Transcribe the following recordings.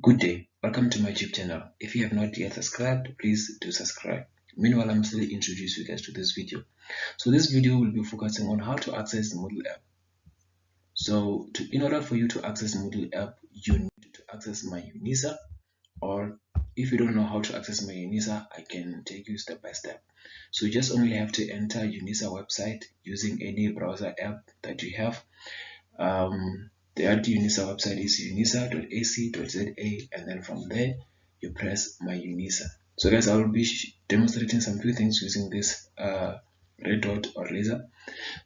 Good day, welcome to my YouTube channel. If you have not yet subscribed, please do subscribe. Meanwhile, I'm still introduce you guys to this video. So this video will be focusing on how to access the Moodle app. So in order for you to access Moodle app, you need to access my UNISA, or if you don't know how to access my UNISA, I can take you step by step. So you just only have to enter UNISA website using any browser app that you have. The UNISA website is unisa.ac.za, and then from there you press my UNISA. So guys, I will be demonstrating some few things using this red dot or laser.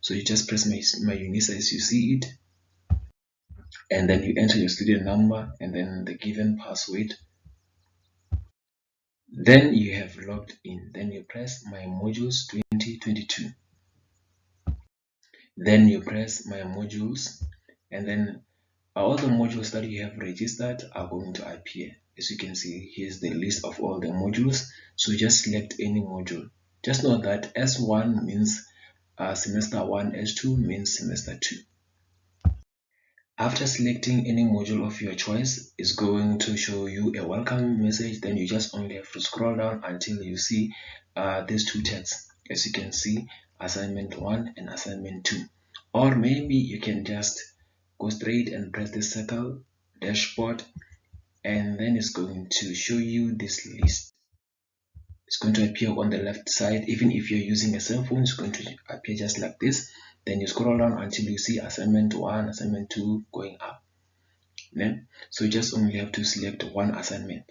So you just press my UNISA as you see it, and then you enter your student number and then the given password. Then you have logged in. Then you press my modules 2022. Then you press my modules, and then all the modules that you have registered are going to appear. As you can see, here's the list of all the modules. So just select any module. Just know that S1 means semester 1, S2 means semester 2. After selecting any module of your choice, it's going to show you a welcome message. Then you just only have to scroll down until you see these two texts. As you can see, assignment 1 and assignment 2. Or maybe you can just go straight and press the circle dashboard, and then it's going to show you this list. It's going to appear on the left side. Even if you're using a cell phone, it's going to appear just like this. Then you scroll down until you see assignment 1, assignment 2 going up. So you just only have to select one assignment.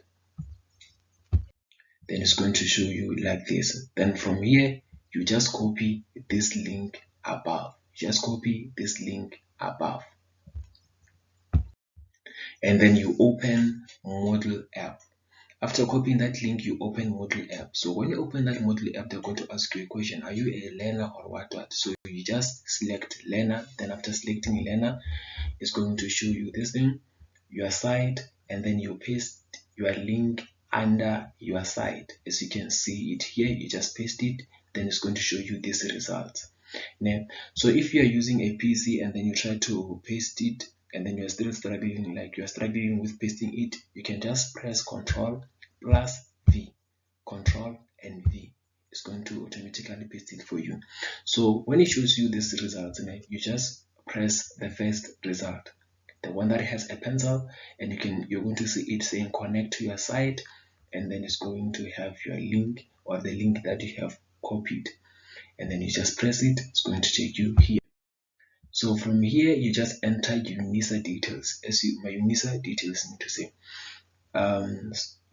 Then it's going to show you like this. Then from here, you just copy this link above. Just copy this link above. And then you open Moodle app. After copying that link, you open Moodle app. So when you open that Moodle app, they're going to ask you a question: are you a learner or what? So you just select learner. Then after selecting learner, it's going to show you this thing, your site, and then you paste your link under your site. As you can see it here, you just paste it, then it's going to show you these results. Now, so if you are using a PC and then you try to paste it, and then you're still struggling, like you're struggling with pasting it, you can just press Ctrl plus V, Ctrl and V. It's going to automatically paste it for you. So when it shows you this result, you just press the first result, the one that has a pencil, and you're going to see it saying connect to your site, and then it's going to have your link or the link that you have copied, and then you just press it. It's going to take you here. So from here, you just enter UNISA details. My UNISA details need to say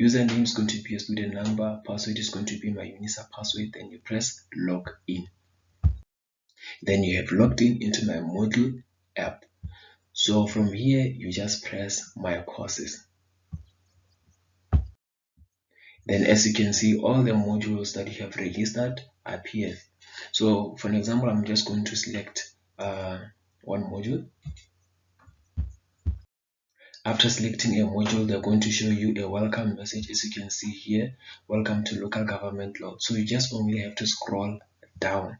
username is going to be a student number, password is going to be my UNISA password. Then you press log in. Then you have logged in into my Moodle app. So from here, you just press my courses. Then as you can see, all the modules that you have registered appear. So for an example, I'm just going to select one module. After selecting a module, they're going to show you a welcome message. As you can see here, welcome to local government law. So you just only have to scroll down.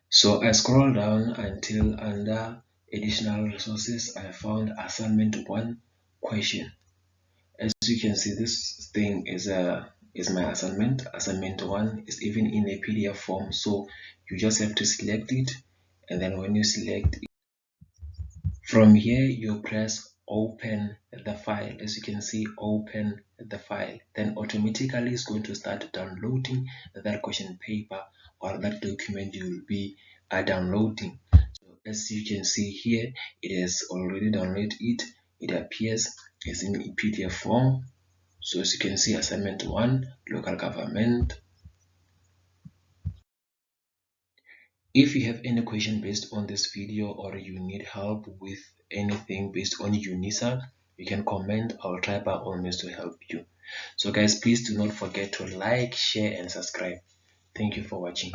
So I scroll down until under additional resources, I found assignment 1 question. As you can see, this thing is my assignment. Assignment 1 is even in a PDF form, so you just have to select it, and then when you select it, from here you press open the file. As you can see, open the file. Then automatically it's going to start downloading that question paper or that document you will be downloading. So as you can see here, it has already downloaded it. It appears as in a PDF form. So as you can see, assignment 1, local government. If you have any question based on this video, or you need help with anything based on UNISA, you can comment. I will try by all means to help you. So guys, please do not forget to like, share and subscribe. Thank you for watching.